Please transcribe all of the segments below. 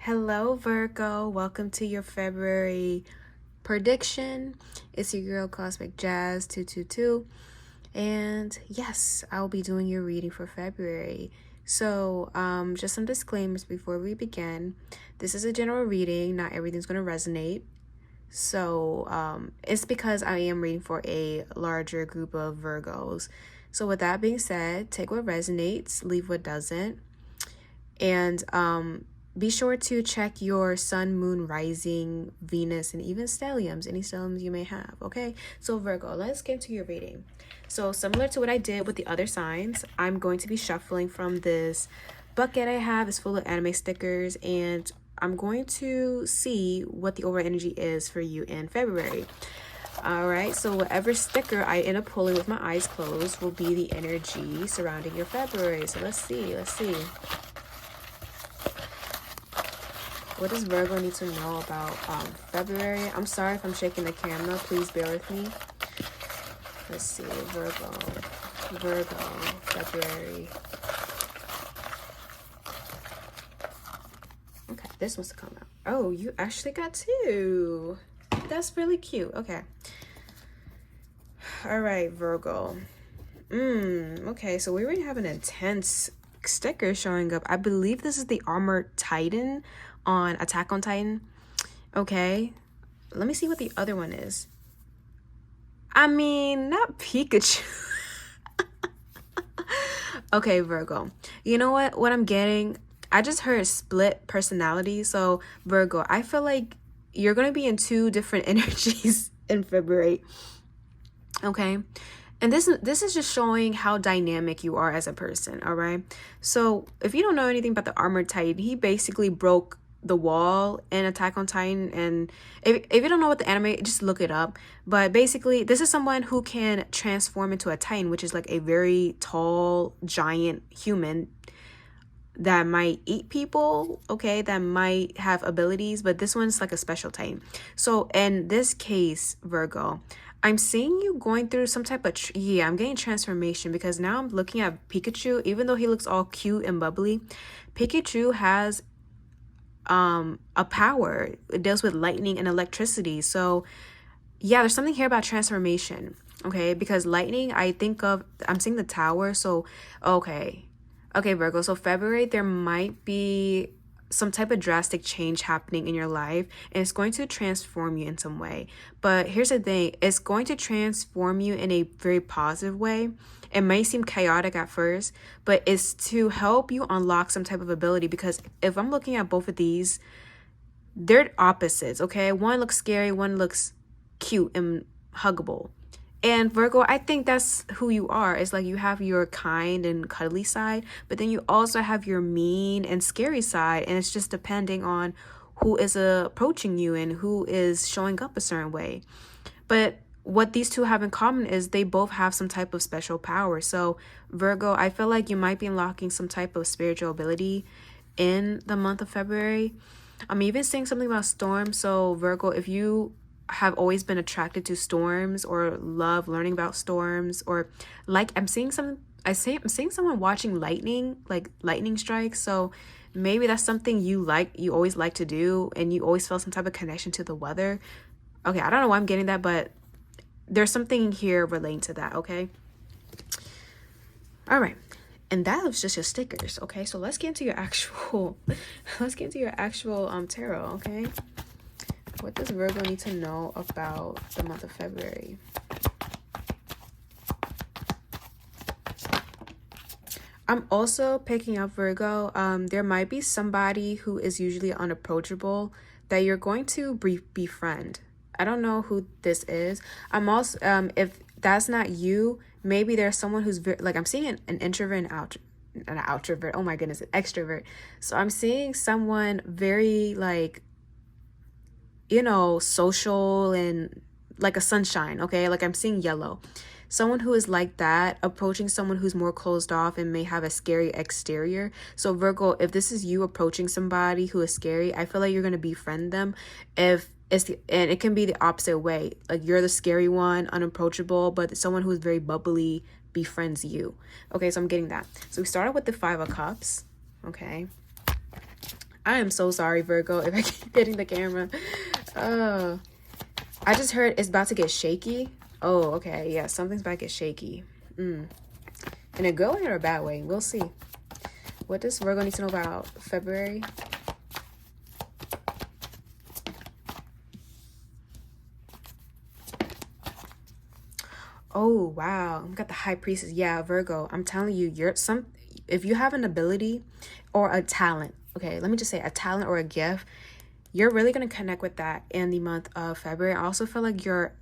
Hello, Virgo. Welcome to your February prediction. It's your girl Cosmic Jazz 222. And yes, I'll be doing your reading for February. So, just some disclaimers before we begin. This is a general reading, not everything's going to resonate. So, it's because I am reading for a larger group of Virgos. So, with that being said, take what resonates, leave what doesn't. And be sure to check your sun, moon, rising, Venus, and even stelliums, any stelliums you may have, okay? So Virgo, let's get into your reading. So similar to what I did with the other signs, I'm going to be shuffling from this bucket I have. It's full of anime stickers, and I'm going to see what the overall energy is for you in February. All right, so whatever sticker I end up pulling with my eyes closed will be the energy surrounding your February. So let's see. What does Virgo need to know about February? I'm sorry if I'm shaking the camera. Please bear with me. Let's see. Virgo, February. Okay, this wants to come out. Oh, you actually got two. That's really cute. Okay. All right, Virgo. Okay, so we already have an intense sticker showing up. I believe this is the Armored Titan on Attack on Titan. Okay, let me see what the other one is. I mean, not Pikachu. Okay, Virgo. You know what I'm getting? I just heard split personality. So Virgo, I feel like you're going to be in two different energies in February. Okay. And this is just showing how dynamic you are as a person, all right? So if you don't know anything about the Armored Titan, he basically broke the wall in Attack on Titan. And if you don't know what the anime, just look it up. But basically, this is someone who can transform into a Titan, which is like a very tall, giant human that might eat people, okay, that might have abilities, but this one's like a special Titan. So in this case, Virgo, I'm seeing you going through some type of, I'm getting transformation, because now I'm looking at Pikachu. Even though he looks all cute and bubbly, Pikachu has a power. It deals with lightning and electricity. So yeah, there's something here about transformation, okay? Because lightning, I'm seeing the tower. So okay, Virgo, so February, there might be some type of drastic change happening in your life, and it's going to transform you in some way. But here's the thing, it's going to transform you in a very positive way. It may seem chaotic at first, but it's to help you unlock some type of ability, because if I'm looking at both of these, they're opposites, okay? One looks scary, one looks cute and huggable. And Virgo, I think that's who you are. It's like you have your kind and cuddly side, but then you also have your mean and scary side. And it's just depending on who is approaching you and who is showing up a certain way. But what these two have in common is they both have some type of special power. So Virgo, I feel like you might be unlocking some type of spiritual ability in the month of February. I'm even saying something about storms. So Virgo, if you have always been attracted to storms or love learning about storms, or like I'm seeing someone watching lightning, like lightning strikes. So maybe that's something you always like to do, and you always feel some type of connection to the weather. Okay, I don't know why I'm getting that, but there's something here relating to that, okay? All right. And that was just your stickers, okay? So let's get into your actual tarot, okay? What does Virgo need to know about the month of February? I'm also picking up, Virgo, there might be somebody who is usually unapproachable that you're going to befriend. I don't know who this is. I'm also, if that's not you, maybe there's someone who's like, I'm seeing an introvert and an outrovert. Oh my goodness, an extrovert. So I'm seeing someone very like, social and like a sunshine, okay? Like I'm seeing yellow. Someone who is like that, approaching someone who's more closed off and may have a scary exterior. So Virgo, if this is you approaching somebody who is scary, I feel like you're going to befriend them. And it can be the opposite way. Like you're the scary one, unapproachable, but someone who is very bubbly befriends you. Okay, so I'm getting that. So we started with the 5 of Cups, okay? I am so sorry, Virgo, if I keep hitting the camera. Oh, I just heard it's about to get shaky. Oh, okay. Yeah, something's about to get shaky. In a good way or a bad way? We'll see. What does Virgo need to know about February? Oh, wow. We got the High Priestess. Yeah, Virgo. I'm telling you, if you have an ability or a talent, okay, let me just say a talent or a gift, you're really going to connect with that in the month of February. I also feel like your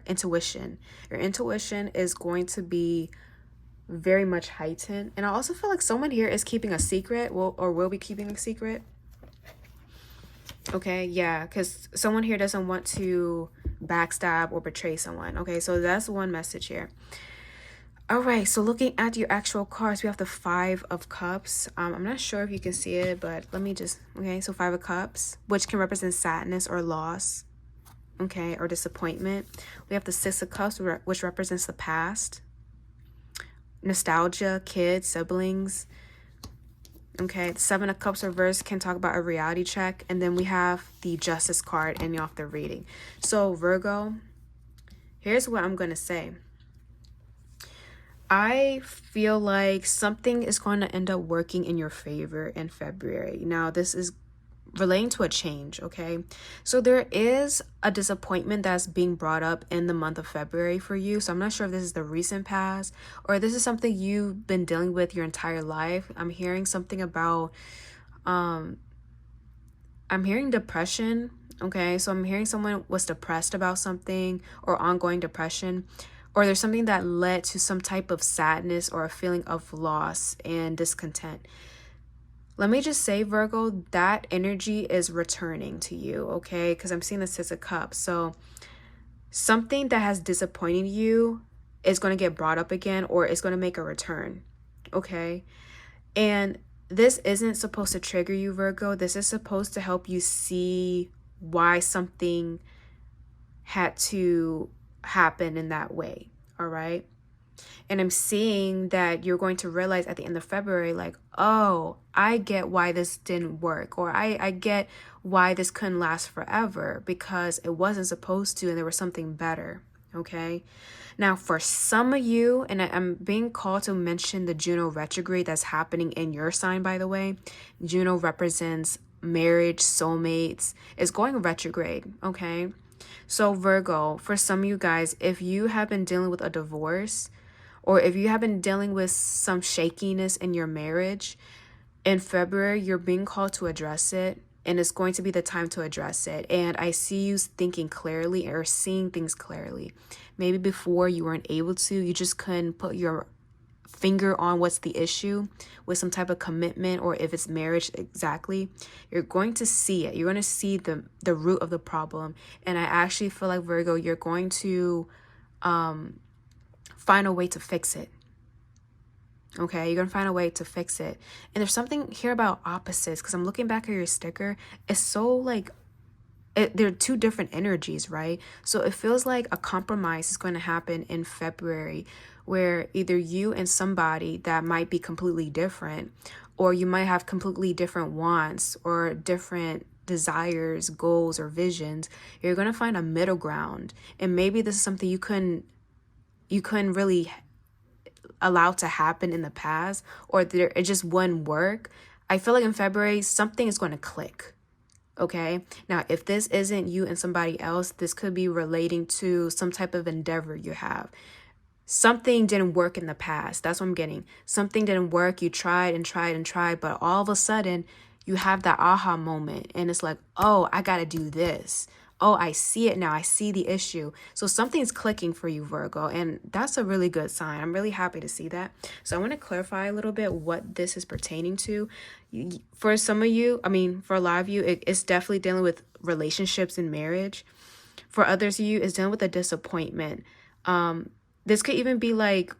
intuition is going to be very much heightened. And I also feel like someone here is keeping a secret, will be keeping a secret. Okay, yeah, because someone here doesn't want to backstab or betray someone. Okay, so that's one message here. All right, so looking at your actual cards, we have the Five of Cups. I'm not sure if you can see it, but let me just, okay, so Five of Cups, which can represent sadness or loss, okay, or disappointment. We have the Six of Cups, which represents the past, nostalgia, kids, siblings. Okay, the Seven of Cups reverse can talk about a reality check. And then we have the Justice card ending off the reading. So Virgo, here's what I'm going to say. I feel like something is going to end up working in your favor in February. Now, this is relating to a change, okay? So there is a disappointment that's being brought up in the month of February for you. So I'm not sure if this is the recent past or this is something you've been dealing with your entire life. I'm hearing something about, I'm hearing depression, okay? So I'm hearing someone was depressed about something or ongoing depression, or there's something that led to some type of sadness or a feeling of loss and discontent. Let me just say, Virgo, that energy is returning to you, okay? Because I'm seeing the Six of Cups. So something that has disappointed you is going to get brought up again, or it's going to make a return, okay? And this isn't supposed to trigger you, Virgo. This is supposed to help you see why something had to happen in that way, all right? And I'm seeing that you're going to realize at the end of February, like, oh, I get why this didn't work, or I get why this couldn't last forever, because it wasn't supposed to and there was something better, okay? Now, for some of you, and I'm being called to mention the Juno retrograde that's happening in your sign, by the way. Juno represents marriage, soulmates. It's going retrograde, okay? So Virgo, for some of you guys, if you have been dealing with a divorce, or if you have been dealing with some shakiness in your marriage, in February, you're being called to address it, and it's going to be the time to address it. And I see you thinking clearly or seeing things clearly. Maybe before you weren't able to, you just couldn't put your finger on what's the issue with some type of commitment, or if it's marriage exactly. You're going to see it. You're going to see the root of the problem. And I actually feel like, Virgo, you're going to find a way to fix it. Okay, you're gonna find a way to fix it. And there's something here about opposites, because I'm looking back at your sticker. It's so like they're two different energies, right? So it feels like a compromise is going to happen in February, where either you and somebody that might be completely different, or you might have completely different wants or different desires, goals, or visions. You're going to find a middle ground. And maybe this is something you couldn't really allow to happen in the past, or it just wouldn't work. I feel like in February, something is going to click. Okay. Now, if this isn't you and somebody else, this could be relating to some type of endeavor you have. Something didn't work in the past. That's what I'm getting. Something didn't work. You tried and tried and tried, but all of a sudden you have that aha moment, and it's like, oh, I got to do this. Oh, I see it now. I see the issue. So something's clicking for you, Virgo, and that's a really good sign. I'm really happy to see that. So I want to clarify a little bit what this is pertaining to. For some of you, for a lot of you, it's definitely dealing with relationships and marriage. For others of you, it's dealing with a disappointment. This could even be like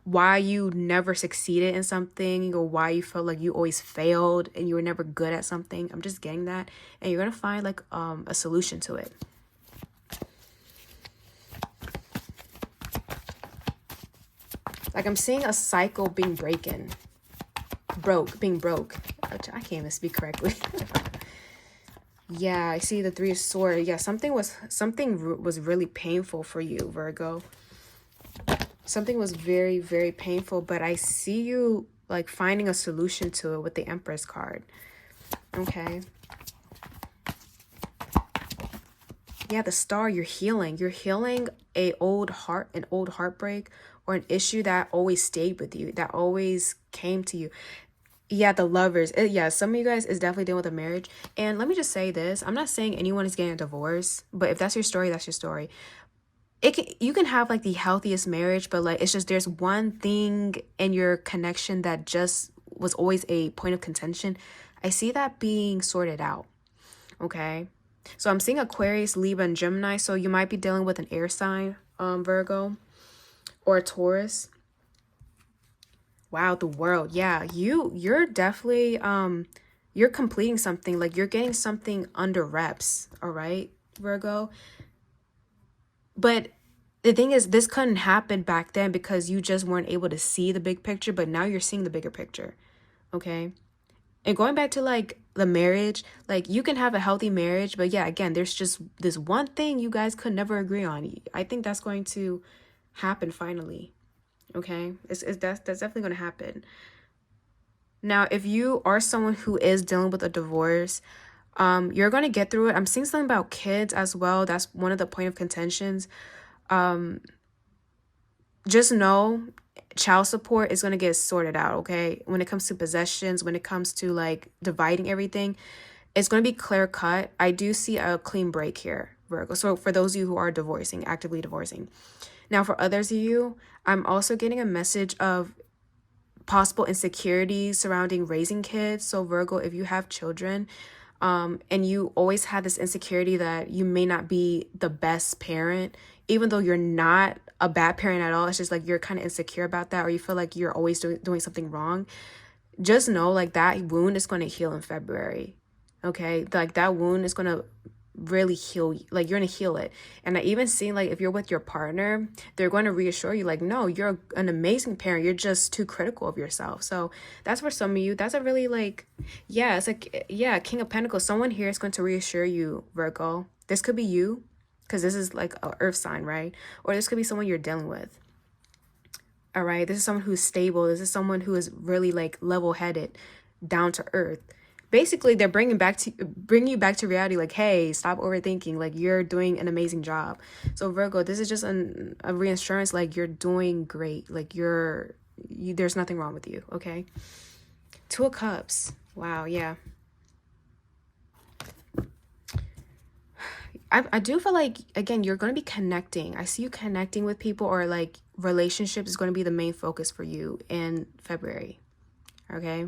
why you never succeeded in something, or why you felt like you always failed and you were never good at something. I'm just getting that. And you're going to find like a solution to it. Like I'm seeing a cycle being broken. being broke. I can't even speak correctly. Yeah, I see the Three of Swords. Yeah, something was really painful for you, Virgo. Something was very, very painful, but I see you like finding a solution to it with the Empress card. Okay. Yeah, the Star, you're healing. You're healing an old heartbreak, or an issue that always stayed with you, that always came to you. Yeah, the Lovers. Yeah, some of you guys is definitely dealing with a marriage. And let me just say this. I'm not saying anyone is getting a divorce, but if that's your story, that's your story. You can have like the healthiest marriage, but like it's just there's one thing in your connection that just was always a point of contention. I see that being sorted out. Okay. So I'm seeing Aquarius, Libra, and Gemini. So you might be dealing with an air sign, Virgo, or a Taurus. Wow, the World. Yeah, you're definitely you're completing something, like you're getting something under reps, all right, Virgo. But the thing is, this couldn't happen back then because you just weren't able to see the big picture, but now you're seeing the bigger picture. Okay? And going back to like the marriage, like you can have a healthy marriage, but yeah, again, there's just this one thing you guys could never agree on. I think that's going to happen finally. Okay? That's definitely going to happen. Now, if you are someone who is dealing with a divorce, you're going to get through it. I'm seeing something about kids as well. That's one of the point of contentions. Just know child support is going to get sorted out, okay? When it comes to possessions, when it comes to like dividing everything, it's going to be clear cut. I do see a clean break here, Virgo. So for those of you who are divorcing, actively divorcing. Now, for others of you, I'm also getting a message of possible insecurities surrounding raising kids. So Virgo, if you have children, and you always had this insecurity that you may not be the best parent, even though you're not a bad parent at all, it's just like you're kind of insecure about that, or you feel like you're always doing something wrong. Just know like that wound is going to heal in February. Okay, like that wound is going to really heal, like you're gonna heal it. And I even see like if you're with your partner, they're going to reassure you like, no, you're an amazing parent, you're just too critical of yourself. So that's for some of you, that's a really like, yeah, it's like, yeah, King of Pentacles, someone here is going to reassure you, Virgo. This could be you, because this is like a earth sign, right? Or this could be someone you're dealing with. All right, this is someone who's stable, this is someone who is really like level-headed, down to earth. Basically, they're bringing you back to reality, like, hey, stop overthinking, like you're doing an amazing job. So Virgo, this is just a reassurance, like you're doing great, like there's nothing wrong with you. Okay. Two of Cups. Wow. Yeah, I do feel like, again, you're going to be connecting. I see you connecting with people, or like relationships is going to be the main focus for you in February. Okay.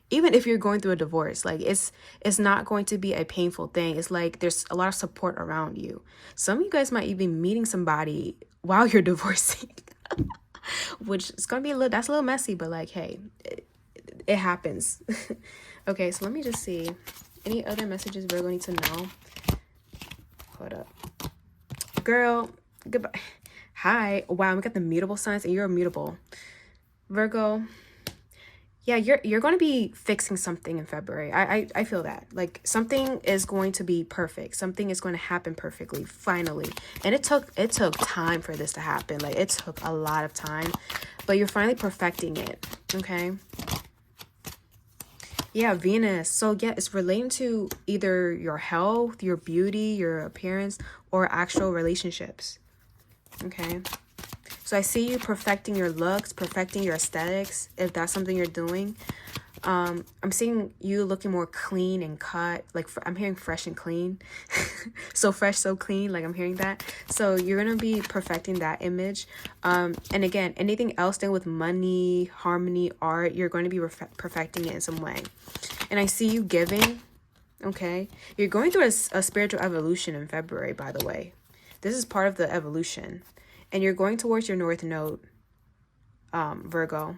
Even if you're going through a divorce, like it's not going to be a painful thing. It's like there's a lot of support around you. Some of you guys might even be meeting somebody while you're divorcing, which is going to be that's a little messy, but like, hey, it happens. Okay, so let me just see. Any other messages we're going to know? Hold up. Girl, goodbye. Hi. Wow, we got the mutable signs and you're immutable. Virgo. Yeah, you're going to be fixing something in February. I feel that. Like something is going to be perfect. Something is going to happen perfectly, finally. And it took time for this to happen. Like it took a lot of time, but you're finally perfecting it. Okay. Yeah, Venus. So yeah, it's relating to either your health, your beauty, your appearance, or actual relationships. Okay. So I see you perfecting your looks, perfecting your aesthetics, if that's something you're doing. I'm seeing you looking more clean and cut. Like I'm hearing fresh and clean. So fresh, so clean. Like I'm hearing that. So you're going to be perfecting that image. And again, anything else dealing with money, harmony, art, you're going to be perfecting it in some way. And I see you giving. Okay. You're going through a spiritual evolution in February, by the way. This is part of the evolution. And you're going towards your North Node, Virgo.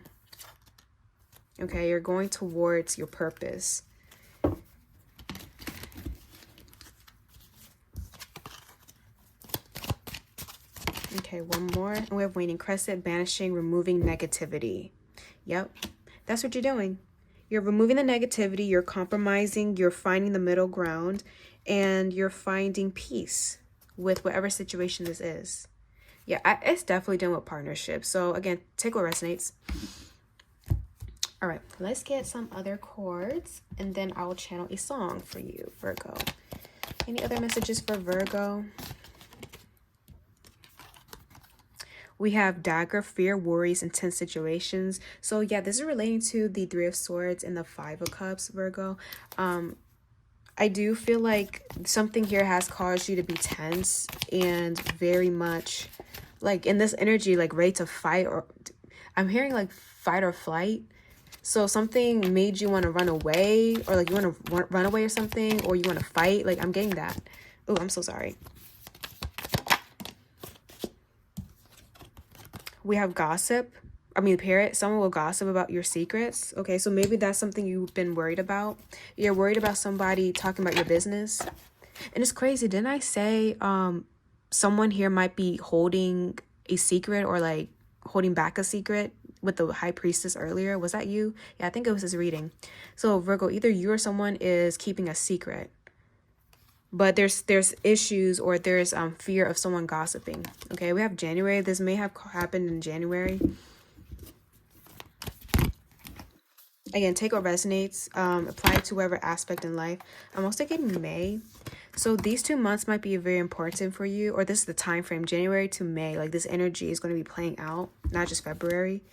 Okay, you're going towards your purpose. Okay, one more. And we have waning crescent, banishing, removing negativity. Yep. That's what you're doing. You're removing the negativity, you're compromising, you're finding the middle ground, and you're finding peace with whatever situation this is. Yeah, it's definitely done with partnerships. So again, take what resonates. All right, let's get some other chords, and then I will channel a song for you, Virgo. Any other messages for Virgo? We have dagger, fear, worries, intense situations. So yeah, this is relating to the Three of Swords and the Five of Cups, Virgo. I do feel like something here has caused you to be tense and very much like in this energy, like ready to fight, or I'm hearing like fight or flight. So something made you want to run away, or like you want to run away or something, or you want to fight. Like I'm getting that. Oh, I'm so sorry. We have gossip. I mean, parrot. Someone will gossip about your secrets. Okay, so maybe that's something you've been worried about. You're worried about somebody talking about your business. And it's crazy. Didn't I say someone here might be holding a secret, or like holding back a secret with the high priestess earlier? Was that you? Yeah, I think it was his reading. So Virgo, either you or someone is keeping a secret, but there's issues, or there's fear of someone gossiping. Okay, we have January. This may have happened in January. Again, take what resonates, apply it to whatever aspect in life. I'm also getting May. So these 2 months might be very important for you, or this is the time frame, January to May. Like this energy is going to be playing out, not just February.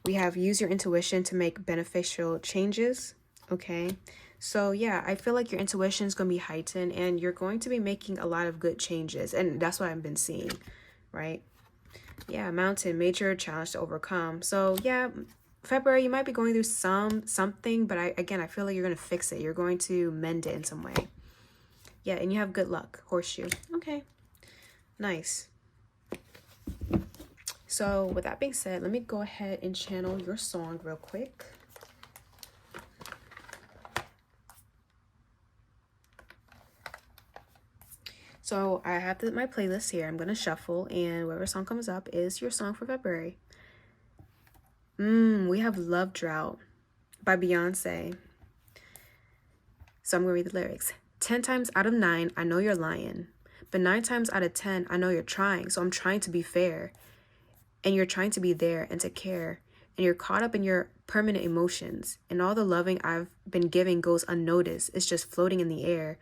We have use your intuition to make beneficial changes. Okay. So yeah, I feel like your intuition is going to be heightened, and you're going to be making a lot of good changes. And that's what I've been seeing, right? Yeah, mountain, major challenge to overcome. So yeah, February, you might be going through something, but I feel like you're going to fix it. You're going to mend it in some way. Yeah, and you have good luck. Horseshoe. Okay. Nice. So with that being said, let me go ahead and channel your song real quick. So I have my playlist here. I'm going to shuffle, and whatever song comes up is your song for February. We have Love Drought by Beyonce. So I'm going to read the lyrics. 10 times out of 9, I know you're lying. But 9 times out of 10, I know you're trying. So I'm trying to be fair. And you're trying to be there and to care. And you're caught up in your permanent emotions. And all the loving I've been giving goes unnoticed. It's just floating in the air.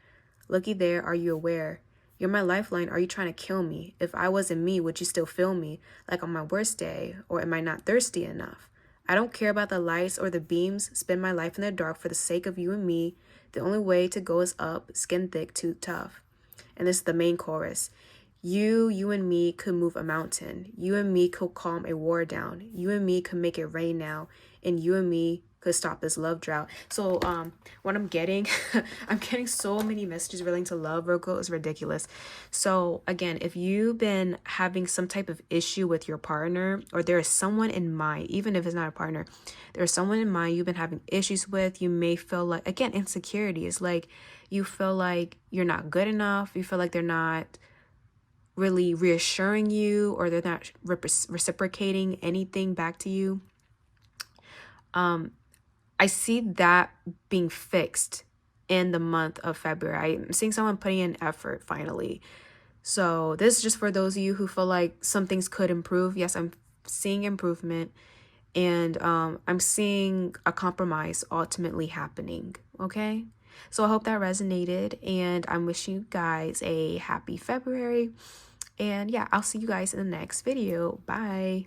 Looky there, are you aware? You're my lifeline, are you trying to kill me? If I wasn't me, would you still feel me? Like on my worst day? Or am I not thirsty enough? I don't care about the lights or the beams. Spend my life in the dark for the sake of you and me. The only way to go is up, skin thick, too tough. And this is the main chorus. You and me could move a mountain. You and me could calm a war down. You and me could make it rain now. And you and me could stop this love drought. So what I'm getting, I'm getting so many messages relating to love, Virgo. Is ridiculous. So again, if you've been having some type of issue with your partner, or there is someone in mind, even if it's not a partner, there's someone in mind you've been having issues with, you may feel like, again, insecurity is like you feel like you're not good enough. You feel like they're not really reassuring you, or they're not reciprocating anything back to you. I see that being fixed in the month of February. I'm seeing someone putting in effort finally. So this is just for those of you who feel like some things could improve. Yes, I'm seeing improvement, and I'm seeing a compromise ultimately happening. Okay. So I hope that resonated, and I'm wishing you guys a happy February. And yeah, I'll see you guys in the next video. Bye.